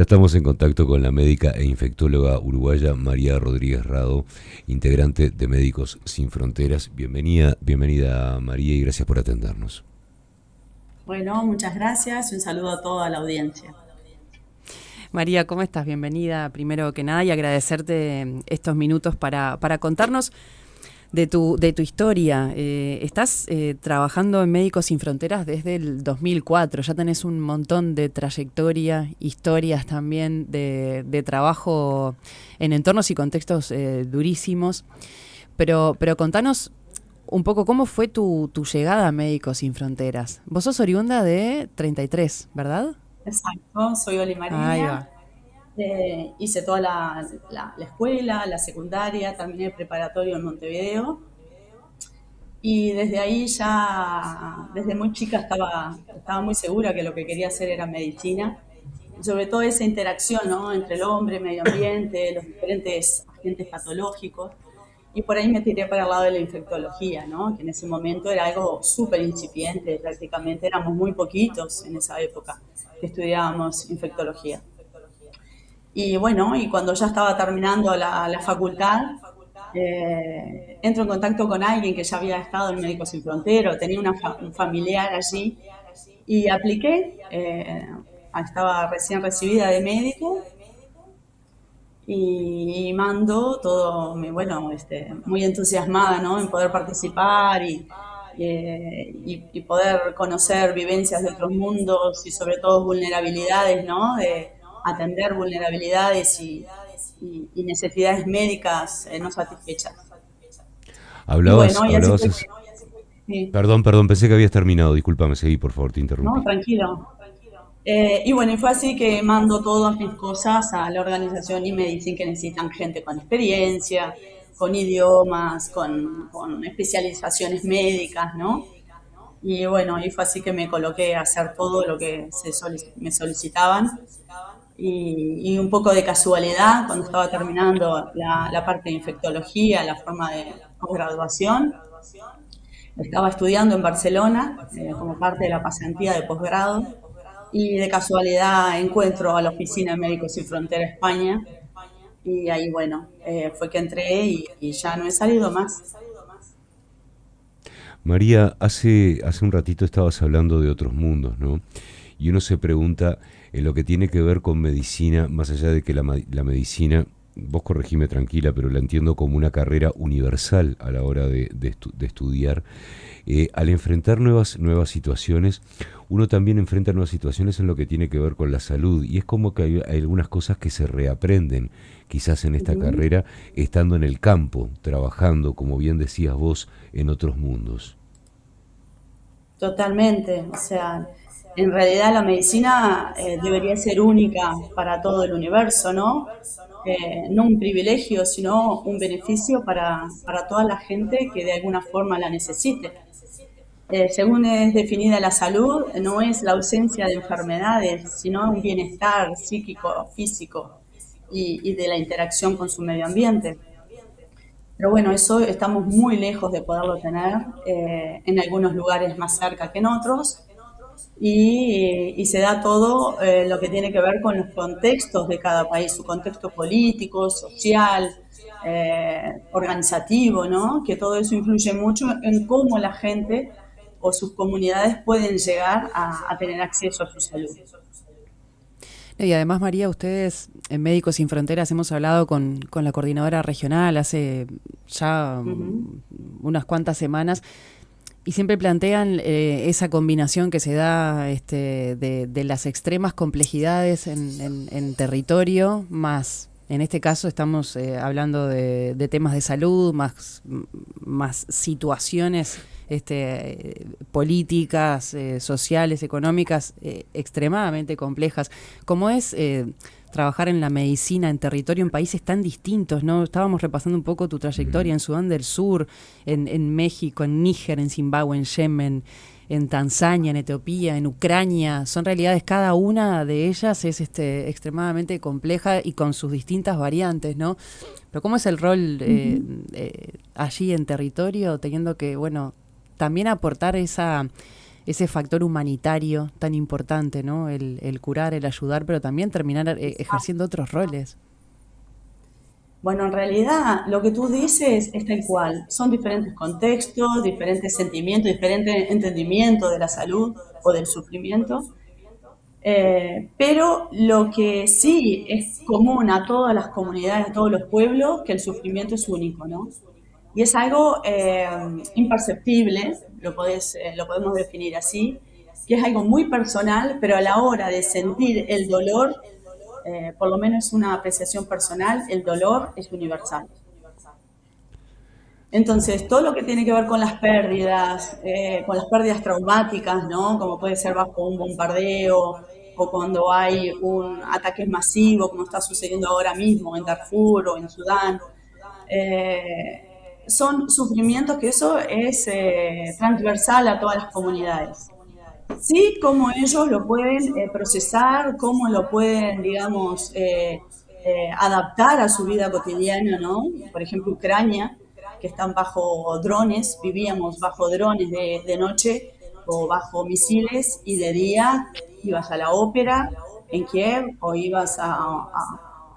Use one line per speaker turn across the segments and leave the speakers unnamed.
Ya estamos en contacto con la médica e infectóloga uruguaya María Rodríguez Rado, integrante de Médicos Sin Fronteras. Bienvenida María y gracias por atendernos.
Bueno, muchas gracias y un saludo a toda la audiencia.
María, ¿cómo estás? Bienvenida primero que nada y agradecerte estos minutos para contarnos de tu historia. Estás trabajando en Médicos Sin Fronteras desde el 2004, ya tenés un montón de trayectoria, historias también de trabajo en entornos y contextos durísimos, pero contanos un poco cómo fue tu llegada a Médicos Sin Fronteras. Vos sos oriunda de 33, ¿verdad?
Exacto, soy Oli
Ahí
María.
va.
Hice toda la escuela, la secundaria, terminé el preparatorio en Montevideo y desde ahí ya, desde muy chica estaba muy segura que lo que quería hacer era medicina. Y sobre todo esa interacción, ¿no?, entre el hombre, el medio ambiente, los diferentes agentes patológicos. Y por ahí me tiré para el lado de la infectología, ¿no?, que en ese momento era algo súper incipiente, prácticamente éramos muy poquitos en esa época que estudiábamos infectología. Y bueno, y cuando ya estaba terminando la facultad, entro en contacto con alguien que ya había estado en Médicos Sin Fronteras, tenía un familiar allí, y apliqué. Estaba recién recibida de médico y mando todo, bueno, muy entusiasmada, ¿no?, en poder participar y poder conocer vivencias de otros mundos y sobre todo vulnerabilidades, ¿no?, de atender vulnerabilidades y necesidades médicas no satisfechas. Y
Hablabas,
bueno, y así
hablabas,
fue que, sí,
perdón, pensé que habías terminado, discúlpame, seguí, por favor, te
no,
interrumpí.
tranquilo. Y bueno, y fue así que mando todas mis cosas a la organización y me dicen que necesitan gente con experiencia, con idiomas, con especializaciones médicas, ¿no? Y bueno, y fue así que me coloqué a hacer todo lo que me solicitaban. Y un poco de casualidad, cuando estaba terminando la parte de infectología, la forma de posgraduación, estaba estudiando en Barcelona como parte de la pasantía de posgrado y de casualidad encuentro a la Oficina de Médicos Sin Frontera España y ahí, bueno, fue que entré y ya no he salido más.
María, hace un ratito estabas hablando de otros mundos, ¿no? Y uno se pregunta en lo que tiene que ver con medicina, más allá de que la medicina, vos corregime tranquila, pero la entiendo como una carrera universal a la hora de estudiar. Al enfrentar nuevas situaciones, uno también enfrenta nuevas situaciones en lo que tiene que ver con la salud. Y es como que hay algunas cosas que se reaprenden, quizás en esta
Ujú.
carrera, estando en el campo, trabajando, como bien decías vos, en otros mundos.
Totalmente, o sea, en realidad la medicina debería ser única para todo el universo, ¿no? No un privilegio, sino un beneficio para toda la gente que de alguna forma la necesite. Según es definida la salud, no es la ausencia de enfermedades, sino un bienestar psíquico, físico y de la interacción con su medio ambiente. Pero bueno, eso estamos muy lejos de poderlo tener, en algunos lugares más cerca que en otros, y se da todo lo que tiene que ver con los contextos de cada país, su contexto político, social, organizativo, ¿no? Que todo eso influye mucho en cómo la gente o sus comunidades pueden llegar a tener acceso a su salud.
Y además, María, ustedes en Médicos Sin Fronteras hemos hablado con la coordinadora regional hace ya
Ujú.
unas cuantas semanas y siempre plantean esa combinación que se da de las extremas complejidades en territorio, más en este caso estamos hablando de temas de salud, más situaciones políticas, sociales, económicas extremadamente complejas. ¿Cómo es trabajar en la medicina en territorio en países tan distintos, ¿no? Estábamos repasando un poco tu trayectoria
Ujú.
en Sudán del Sur, en México, en Níger, en Zimbabue, en Yemen, en Tanzania, en Etiopía, en Ucrania. Son realidades, cada una de ellas es extremadamente compleja y con sus distintas variantes, ¿no? Pero ¿cómo es el rol
Ujú.
allí en territorio, teniendo que, bueno, también aportar ese factor humanitario tan importante, ¿no? El curar, el ayudar, pero también terminar ejerciendo otros roles.
Bueno, en realidad lo que tú dices es tal cual. Son diferentes contextos, diferentes sentimientos, diferentes entendimientos de la salud o del sufrimiento. Pero lo que sí es común a todas las comunidades, a todos los pueblos, que el sufrimiento es único, ¿no? Y es algo imperceptible, lo podemos definir así, que es algo muy personal, pero a la hora de sentir el dolor, por lo menos una apreciación personal, el dolor es universal. Entonces, todo lo que tiene que ver con las pérdidas traumáticas, ¿no? Como puede ser bajo un bombardeo o cuando hay un ataque masivo, como está sucediendo ahora mismo en Darfur o en Sudán, son sufrimientos que eso es transversal a todas las comunidades. Sí, cómo ellos lo pueden procesar, cómo lo pueden, digamos, adaptar a su vida cotidiana, ¿no? Por ejemplo, Ucrania, que están bajo drones, vivíamos bajo drones de noche o bajo misiles y de día ibas a la ópera en Kiev o ibas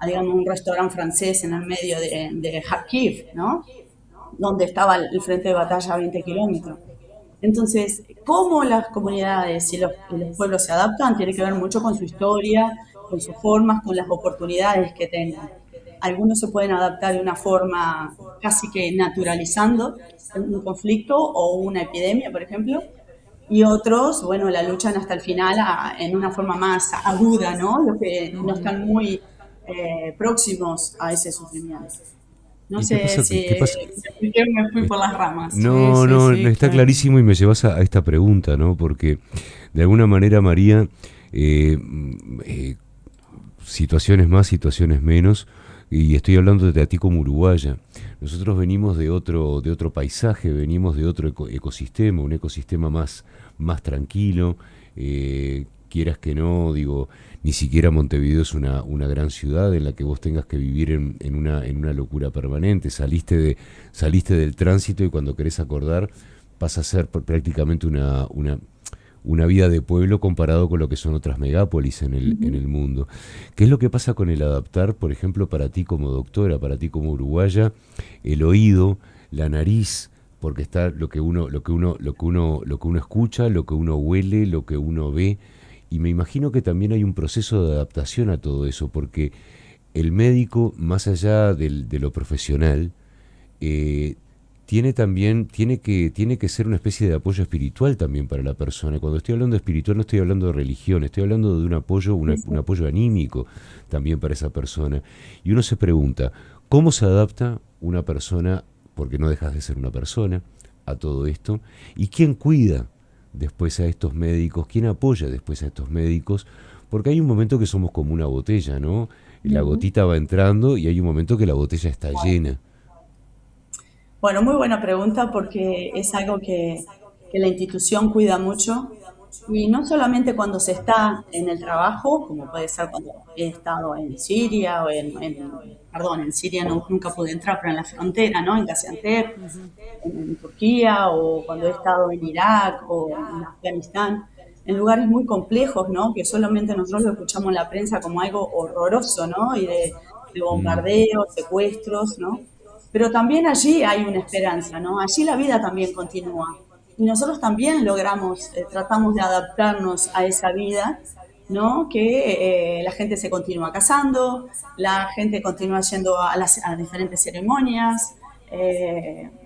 digamos, un restaurante francés en el medio de Kharkiv, ¿no? Donde estaba el frente de batalla a 20 kilómetros. Entonces, cómo las comunidades y los pueblos se adaptan tiene que ver mucho con su historia, con sus formas, con las oportunidades que tengan. Algunos se pueden adaptar de una forma casi que naturalizando un conflicto o una epidemia, por ejemplo, y otros, bueno, la luchan hasta el final en una forma más aguda, ¿no? Los que no están muy próximos a ese sufrimiento. No
¿Y qué
sé
pasa?
si
¿Qué pasa?
me fui por las ramas.
Sí,
No,
sí,
no,
sí,
está
claro.
clarísimo y me llevas a esta pregunta, ¿no? Porque de alguna manera, María, eh, eh, situaciones más, situaciones menos, y estoy hablando de a ti como uruguaya. Nosotros venimos de otro paisaje, venimos de otro ecosistema, un ecosistema más tranquilo, quieras que no, digo, ni siquiera Montevideo es una gran ciudad en la que vos tengas que vivir en una locura permanente. Saliste del tránsito y cuando querés acordar pasa a ser prácticamente una vida de pueblo comparado con lo que son otras megápolis en el mundo. ¿Qué es lo que pasa con el adaptar, por ejemplo, para ti como doctora, para ti como uruguaya, el oído, la nariz, porque está lo que uno escucha, lo que uno huele, lo que uno ve, y me imagino que también hay un proceso de adaptación a todo eso, porque el médico, más allá de lo profesional, tiene que ser una especie de apoyo espiritual también para la persona. Cuando estoy hablando de espiritual no estoy hablando de religión, estoy hablando de un apoyo, un apoyo anímico también para esa persona. Y uno se pregunta, ¿cómo se adapta una persona, porque no dejas de ser una persona, a todo esto? ¿Y quién cuida después a estos médicos? ¿Quién apoya después a estos médicos? Porque hay un momento que somos como una botella, ¿no? La gotita va entrando y hay un momento que la botella está llena.
Bueno, muy buena pregunta porque es algo que la institución cuida mucho y no solamente cuando se está en el trabajo, como puede ser cuando he estado en Siria o perdón, en Siria nunca pude entrar, pero en la frontera, ¿no? En Gaziantep, en Turquía o cuando he estado en Irak o en Afganistán, en lugares muy complejos, ¿no? Que solamente nosotros lo escuchamos en la prensa como algo horroroso, ¿no? Y de
Mm.
bombardeos, secuestros, ¿no? Pero también allí hay una esperanza, ¿no? Allí la vida también continúa. Y nosotros también tratamos de adaptarnos a esa vida, ¿no? Que la gente se continúa casando, la gente continúa yendo a diferentes ceremonias,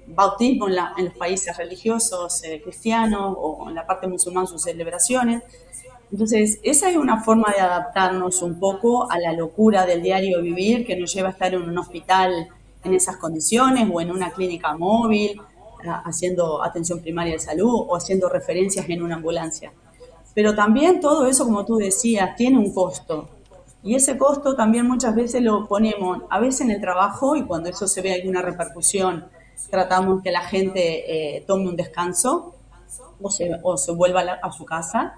bautismo en los países religiosos cristianos o en la parte musulmana sus celebraciones. Entonces, esa es una forma de adaptarnos un poco a la locura del diario vivir que nos lleva a estar en un hospital en esas condiciones o en una clínica móvil haciendo atención primaria de salud o haciendo referencias en una ambulancia. Pero también todo eso, como tú decías, tiene un costo. Y ese costo también muchas veces lo ponemos, a veces en el trabajo, y cuando eso se ve alguna repercusión, tratamos que la gente tome un descanso o se vuelva a su casa.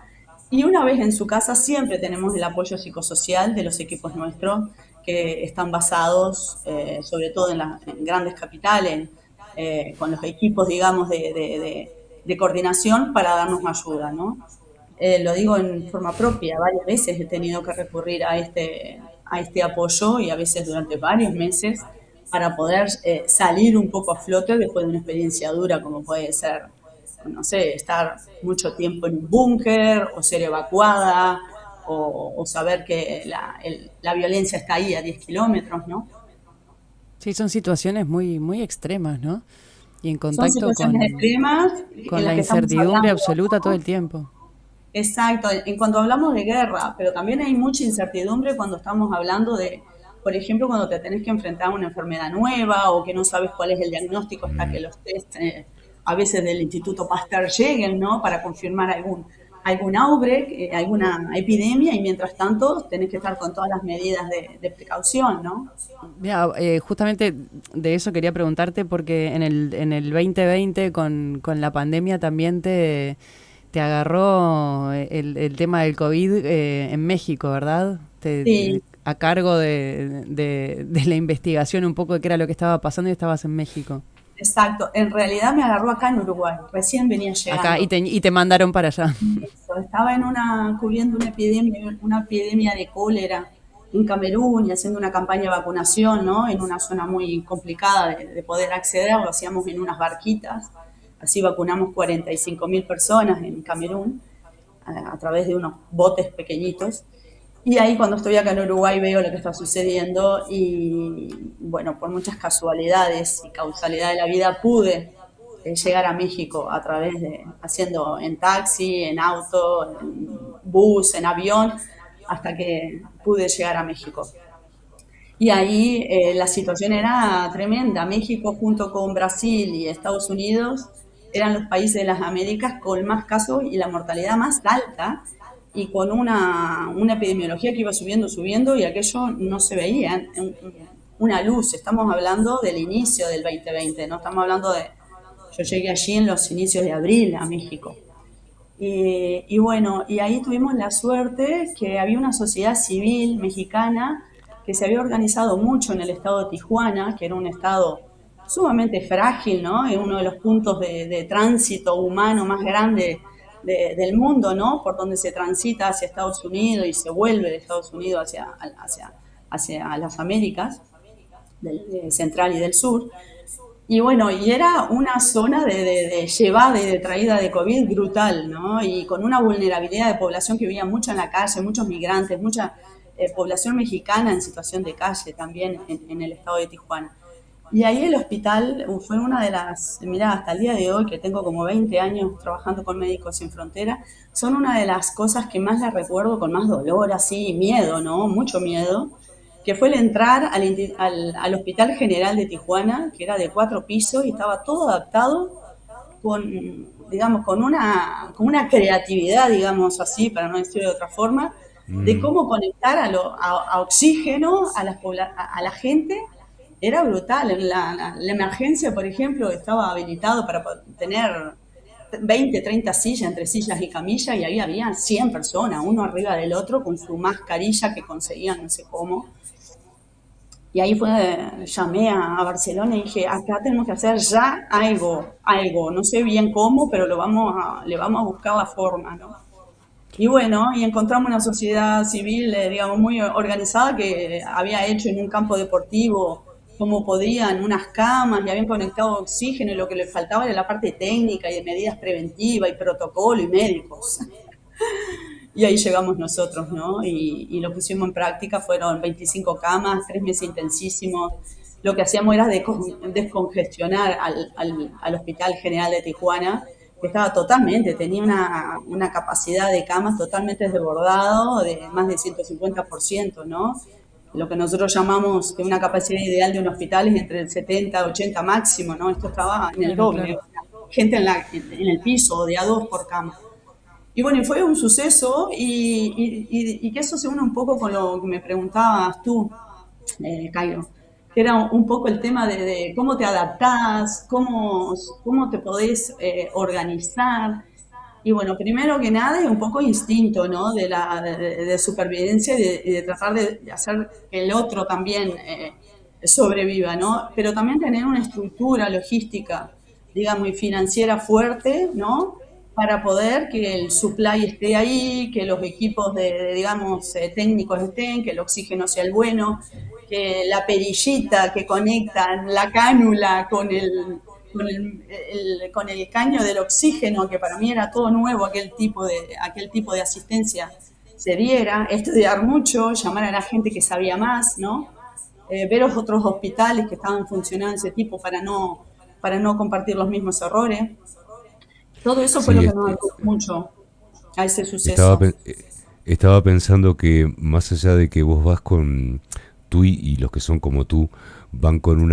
Y una vez en su casa siempre tenemos el apoyo psicosocial de los equipos nuestros que están basados sobre todo en grandes capitales, con los equipos, digamos, de coordinación para darnos ayuda, ¿no? Lo digo en forma propia, varias veces he tenido que recurrir a este apoyo y a veces durante varios meses para poder salir un poco a flote después de una experiencia dura como puede ser, no sé, estar mucho tiempo en un búnker o ser evacuada o saber que la violencia está ahí a 10 kilómetros, ¿no?
Sí, son situaciones muy, muy extremas, ¿no? Y en
Son
contacto
situaciones extremas
con
en las
la
que estamos
incertidumbre
hablando,
absoluta todo
¿no?
el tiempo.
Exacto, en cuanto hablamos de guerra, pero también hay mucha incertidumbre cuando estamos hablando de, por ejemplo, cuando te tenés que enfrentar a una enfermedad nueva o que no sabes cuál es el diagnóstico hasta que los test a veces del Instituto Pasteur lleguen, ¿no? Para confirmar algún outbreak, alguna epidemia y mientras tanto tenés que estar con todas las medidas de precaución, ¿no?
Mira, justamente de eso quería preguntarte porque en el 2020 con la pandemia también te agarró el tema del COVID en México, ¿verdad?
Sí,
A cargo de la investigación un poco de qué era lo que estaba pasando y estabas en México.
exacto. En realidad me agarró acá en Uruguay, recién venía
Acá
llegando.
y te mandaron para allá.
Eso, estaba cubriendo una epidemia de cólera en Camerún y haciendo una campaña de vacunación, ¿no? En una zona muy complicada de poder acceder, lo hacíamos en unas barquitas. Así vacunamos 45.000 personas en Camerún a través de unos botes pequeñitos. Y ahí cuando estoy acá en Uruguay veo lo que está sucediendo y bueno, por muchas casualidades y causalidad de la vida pude llegar a México a través de, haciendo en taxi, en auto, en bus, en avión, hasta que pude llegar a México. Y ahí la situación era tremenda. México junto con Brasil y Estados Unidos eran los países de las Américas con más casos y la mortalidad más alta y con una epidemiología que iba subiendo, subiendo y aquello no se veía. Una luz, estamos hablando del inicio del 2020, no estamos hablando de... Yo llegué allí en los inicios de abril a México. Y bueno, y ahí tuvimos la suerte que había una sociedad civil mexicana que se había organizado mucho en el estado de Tijuana, que era un estado sumamente frágil, ¿no? Es uno de los puntos de tránsito humano más grande del mundo, ¿no? Por donde se transita hacia Estados Unidos y se vuelve de Estados Unidos hacia las Américas, del central y del sur. Y bueno, y era una zona de llevada y de traída de COVID brutal, ¿no? Y con una vulnerabilidad de población que vivía mucho en la calle, muchos migrantes, mucha población mexicana en situación de calle también en el estado de Tijuana. Y ahí el hospital fue una de las, mirá, hasta el día de hoy, que tengo como 20 años trabajando con Médicos Sin Frontera, son una de las cosas que más la recuerdo con más dolor, así, miedo, ¿no? Mucho miedo, que fue el entrar al Hospital General de Tijuana, que era de 4 pisos y estaba todo adaptado con, digamos, con una creatividad, digamos así, para no decirlo de otra forma, de
Mm,
cómo conectar a oxígeno a la gente. Era brutal. La emergencia, por ejemplo, estaba habilitado para tener 20, 30 sillas entre sillas y camillas y ahí había 100 personas, uno arriba del otro con su mascarilla que conseguían no sé cómo. Y ahí fue, llamé a Barcelona y dije, acá tenemos que hacer ya algo, no sé bien cómo, pero le vamos a buscar la forma, ¿no? Y bueno, y encontramos una sociedad civil, digamos, muy organizada que había hecho en un campo deportivo como podían unas camas y habían conectado oxígeno y lo que le faltaba era la parte técnica y de medidas preventivas y protocolo y médicos. Y ahí llegamos nosotros, ¿no? Y lo pusimos en práctica, fueron 25 camas, 3 meses intensísimos. Lo que hacíamos era descongestionar al Hospital General de Tijuana, que estaba totalmente, tenía una capacidad de camas totalmente desbordado, de más de 150%, ¿no? Lo que nosotros llamamos que una capacidad ideal de un hospital es entre el 70 y 80 máximo, ¿no? Esto estaba en el
Claro,
doble,
claro.
o sea, gente en el piso, de a dos por cama. Y bueno, y fue un suceso y que eso se une un poco con lo que me preguntabas tú, Cairo, que era un poco el tema de cómo te adaptás, cómo te podés organizar. Y bueno, primero que nada es un poco instinto, ¿no? De supervivencia y de tratar de hacer que el otro también sobreviva, ¿no? Pero también tener una estructura logística digamos, y financiera fuerte, ¿no? Para poder que el supply esté ahí, que los equipos digamos, técnicos estén, que el oxígeno sea el bueno, que la perillita que conecta la cánula con el caño del oxígeno, que para mí era todo nuevo, aquel tipo de asistencia, se diera, estudiar mucho, llamar a la gente que sabía más, ¿no? Ver los otros hospitales que estaban funcionando de ese tipo para no compartir los mismos errores. Todo eso fue lo
Sí,
que nos ayudó mucho a ese
estaba,
suceso.
estaba pensando que más allá de que vos vas con tú y los que son como tú, van con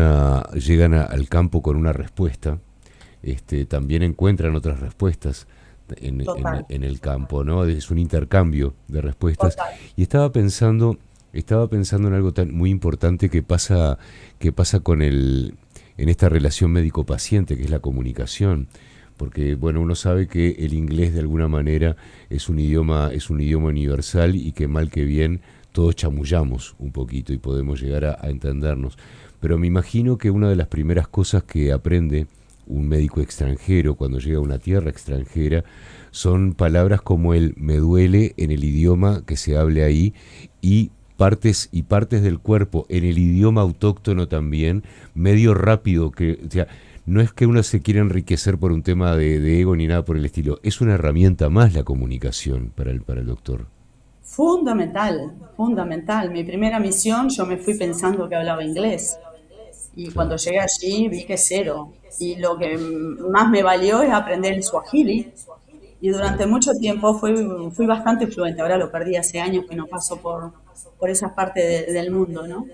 llegan al campo con una respuesta, también encuentran otras respuestas
Total,
en el campo, ¿no? Es un intercambio de respuestas.
total.
Y estaba pensando en algo tan muy importante que pasa en esta relación médico-paciente, que es la comunicación. Porque, bueno, uno sabe que el inglés de alguna manera es un idioma universal y que mal que bien todos chamullamos un poquito y podemos llegar a entendernos. Pero me imagino que una de las primeras cosas que aprende un médico extranjero cuando llega a una tierra extranjera son palabras como el me duele en el idioma que se hable ahí y partes del cuerpo en el idioma autóctono también, medio rápido, que, o sea, no es que uno se quiera enriquecer por un tema de ego ni nada por el estilo, es una herramienta más la comunicación para el doctor.
Fundamental, fundamental. Mi primera misión, yo me fui pensando que hablaba inglés. Y cuando
Claro.
llegué allí vi que cero. Y lo que más me valió es aprender el swahili. Y durante
Claro.
mucho tiempo fui bastante fluente. Ahora lo perdí hace años que no paso por esa parte del mundo, ¿no?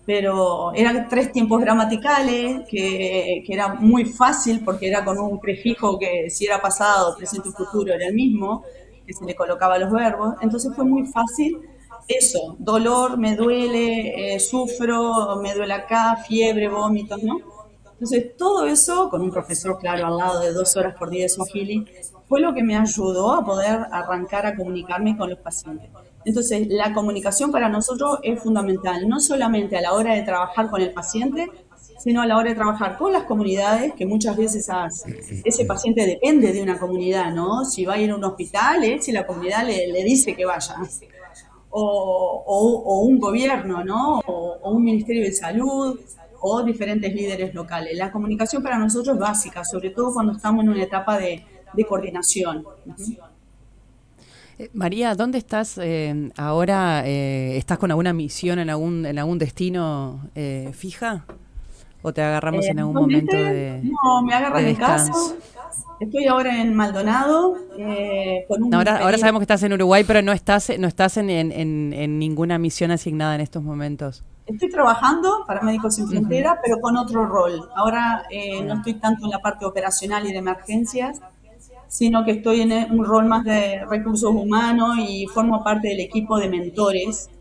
Pero eran tres tiempos gramaticales, que era muy fácil porque era con un prefijo que si era pasado, presente o futuro era el mismo, que se le colocaba los verbos. Entonces fue muy fácil eso, dolor, me duele, sufro, me duele acá, fiebre, vómitos, ¿no? Entonces, todo eso, con un profesor, claro, al lado de 2 horas por día de Swahili, fue lo que me ayudó a poder arrancar a comunicarme con los pacientes. Entonces, la comunicación para nosotros es fundamental, no solamente a la hora de trabajar con el paciente, sino a la hora de trabajar con las comunidades, que muchas veces ese paciente depende de una comunidad, ¿no? Si va a ir a un hospital, si la comunidad le dice que vaya. O un gobierno, ¿no? O un ministerio de salud, o diferentes líderes locales. La comunicación para nosotros es básica, sobre todo cuando estamos en una etapa de coordinación. Ujú.
María, ¿dónde estás ahora? ¿Estás con alguna misión en algún destino fija? ¿O te agarramos en algún momento
Actualmente, no, me
de
agarran en casa.
descanso?
Estoy ahora en Maldonado con un
Ahora
pedido.
sabemos que estás en Uruguay, pero no estás en ninguna misión asignada en estos momentos.
Estoy trabajando para Médicos Sin
Ujú.
Fronteras, pero con otro rol. Ahora no
Bien.
estoy tanto en la parte operacional y de emergencias, sino que estoy en un rol más de recursos humanos y formo parte del equipo de mentores.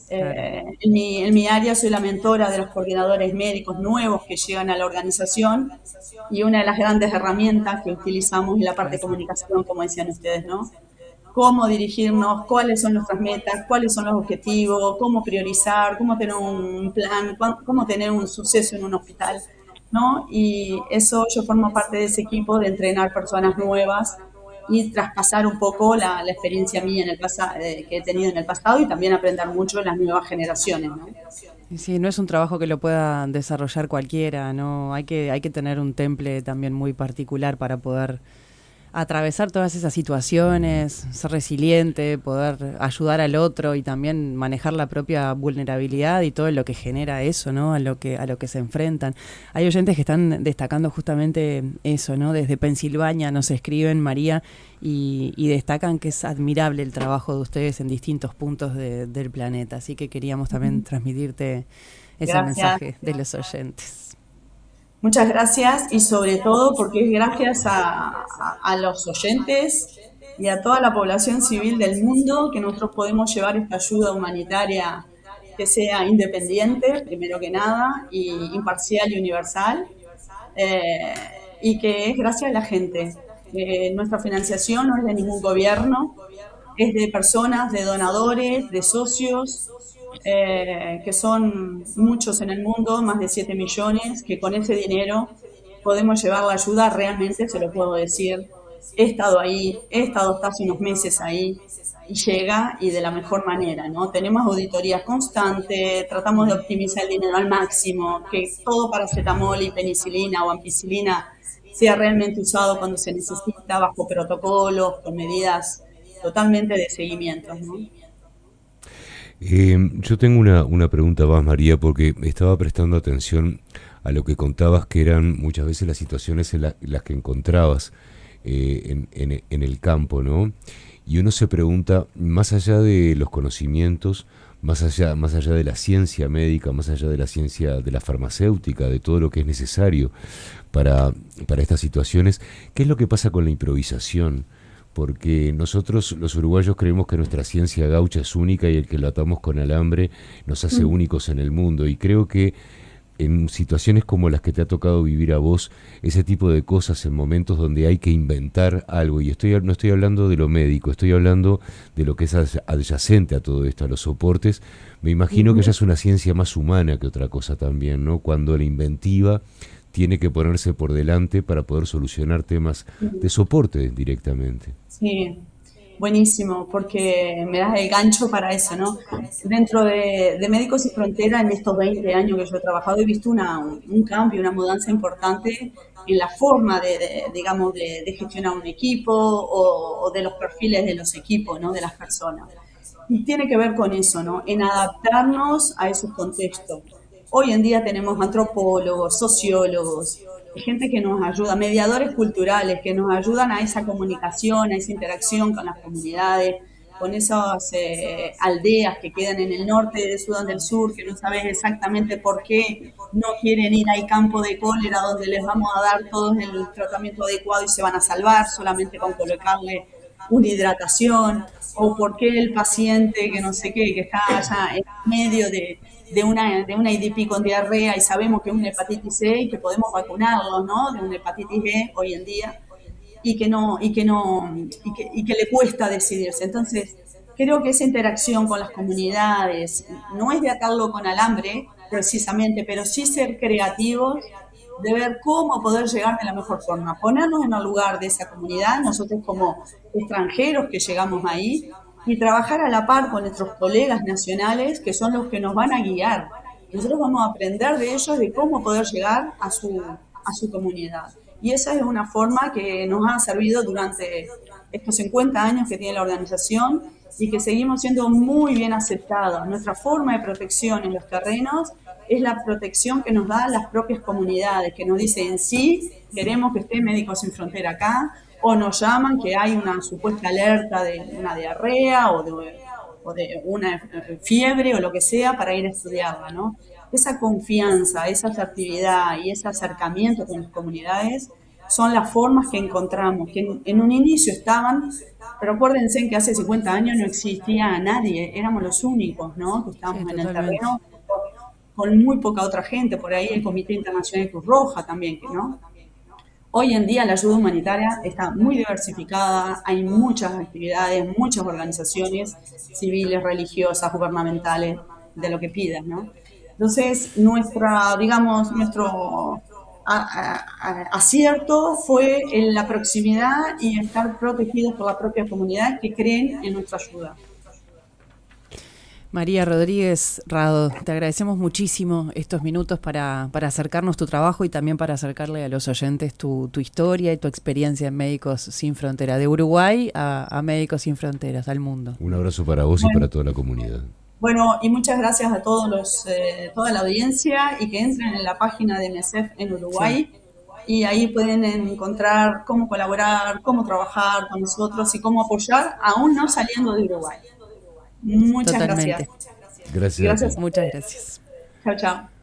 Claro.
En mi área soy la mentora de los coordinadores médicos nuevos que llegan a la organización y una de las grandes herramientas que utilizamos es la parte de
Claro.
comunicación, como decían ustedes, ¿no? Cómo dirigirnos, cuáles son nuestras metas, cuáles son los objetivos, cómo priorizar, cómo tener un plan, cómo tener un suceso en un hospital, ¿no? Y eso yo formo parte de ese equipo de entrenar personas nuevas y traspasar un poco la experiencia mía en el pasado, que he tenido en el pasado y también aprender mucho de las nuevas generaciones, ¿no?
Y sí, no es un trabajo que lo pueda desarrollar cualquiera, ¿no? Hay que tener un temple también muy particular para poder atravesar todas esas situaciones, ser resiliente, poder ayudar al otro y también manejar la propia vulnerabilidad y todo lo que genera eso, ¿no? A lo que se enfrentan. Hay oyentes que están destacando justamente eso, ¿no? Desde Pensilvania nos escriben, María, y destacan que es admirable el trabajo de ustedes en distintos puntos del planeta. Así que queríamos también transmitirte ese
Gracias.
mensaje de los oyentes.
Muchas gracias y sobre todo porque es gracias a los oyentes y a toda la población civil del mundo que nosotros podemos llevar esta ayuda humanitaria que sea independiente, primero que nada, y imparcial y universal, eh, y que es gracias a la gente. Nuestra financiación no es de ningún gobierno, es de personas, de donadores, de socios, que son muchos en el mundo, más de 7 millones, que con ese dinero podemos llevar la ayuda, realmente se lo puedo decir. He estado ahí, he estado hasta hace unos meses ahí y llega y de la mejor manera, ¿no? Tenemos auditorías constantes, tratamos de optimizar el dinero al máximo, que todo paracetamol y penicilina o ampicilina sea realmente usado cuando se necesita, bajo protocolos, con medidas totalmente de seguimiento, ¿no?
Yo tengo una pregunta más, María, porque estaba prestando atención a lo que contabas, que eran muchas veces las situaciones en las que encontrabas en el campo, ¿no? Y uno se pregunta, más allá de los conocimientos, más allá de la ciencia médica, más allá de la ciencia de la farmacéutica, de todo lo que es necesario para estas situaciones, ¿qué es lo que pasa con la improvisación? Porque nosotros los uruguayos creemos que nuestra ciencia gaucha es única y el que lo atamos con alambre nos hace únicos en el mundo. Y creo que en situaciones como las que te ha tocado vivir a vos, ese tipo de cosas en momentos donde hay que inventar algo, y no estoy hablando de lo médico, estoy hablando de lo que es adyacente a todo esto, a los soportes, me imagino que ya es una ciencia más humana que otra cosa también, ¿no? Cuando la inventiva tiene que ponerse por delante para poder solucionar temas de soporte directamente.
Sí, buenísimo, porque me das el gancho para eso, ¿no? Dentro de Médicos Sin Frontera, en estos 20 años que yo he trabajado, he visto un cambio, una mudanza importante en la forma digamos, de gestionar un equipo o de los perfiles de los equipos, ¿no? De las personas. Y tiene que ver con eso, ¿no? En adaptarnos a esos contextos. Hoy en día tenemos antropólogos, sociólogos, gente que nos ayuda, mediadores culturales que nos ayudan a esa comunicación, a esa interacción con las comunidades, con esas aldeas que quedan en el norte de Sudán del Sur, que no sabes exactamente por qué no quieren ir al campo de cólera donde les vamos a dar todo el tratamiento adecuado y se van a salvar solamente con colocarle una hidratación, o por qué el paciente que no sé qué, que está allá en medio de una IDP con diarrea y sabemos que es una hepatitis C y que podemos vacunarlo, ¿no? De una hepatitis E hoy en día y que le cuesta decidirse. Entonces, creo que esa interacción con las comunidades no es de atarlo con alambre, precisamente, pero sí ser creativos de ver cómo poder llegar de la mejor forma, ponernos en el lugar de esa comunidad, nosotros como extranjeros que llegamos ahí, y trabajar a la par con nuestros colegas nacionales, que son los que nos van a guiar. Nosotros vamos a aprender de ellos de cómo poder llegar a su comunidad. Y esa es una forma que nos ha servido durante estos 50 años que tiene la organización y que seguimos siendo muy bien aceptados. Nuestra forma de protección en los terrenos es la protección que nos dan las propias comunidades, que nos dicen sí, queremos que esté Médicos Sin Frontera acá, o nos llaman que hay una supuesta alerta de una diarrea o de una fiebre o lo que sea para ir a estudiarla, ¿no? Esa confianza, esa asertividad y ese acercamiento con las comunidades son las formas que encontramos, que en un inicio estaban, pero acuérdense que hace 50 años no existía nadie, éramos los únicos, ¿no? Que estábamos
Sí,
en el
totalmente.
terreno con muy poca otra gente, por ahí el Comité Internacional de Cruz Roja también, ¿no? Hoy en día la ayuda humanitaria está muy diversificada, hay muchas actividades, muchas organizaciones civiles, religiosas, gubernamentales, de lo que pidas, ¿no? Entonces, digamos, nuestro acierto fue en la proximidad y estar protegidos por la propia comunidad que creen en nuestra ayuda.
María Rodríguez Rado, te agradecemos muchísimo estos minutos para acercarnos tu trabajo y también para acercarle a los oyentes tu historia y tu experiencia en Médicos Sin Frontera, de Uruguay a Médicos Sin Fronteras, al mundo.
Un abrazo para vos y para toda la comunidad.
Bueno, y muchas gracias a toda la audiencia y que entren en la página de MESEF en Uruguay. Sí. Y ahí pueden encontrar cómo colaborar, cómo trabajar con nosotros y cómo apoyar, aún no saliendo de Uruguay. Muchas
Totalmente.
gracias.
Gracias.
Gracias.
Muchas gracias.
Chao, chao.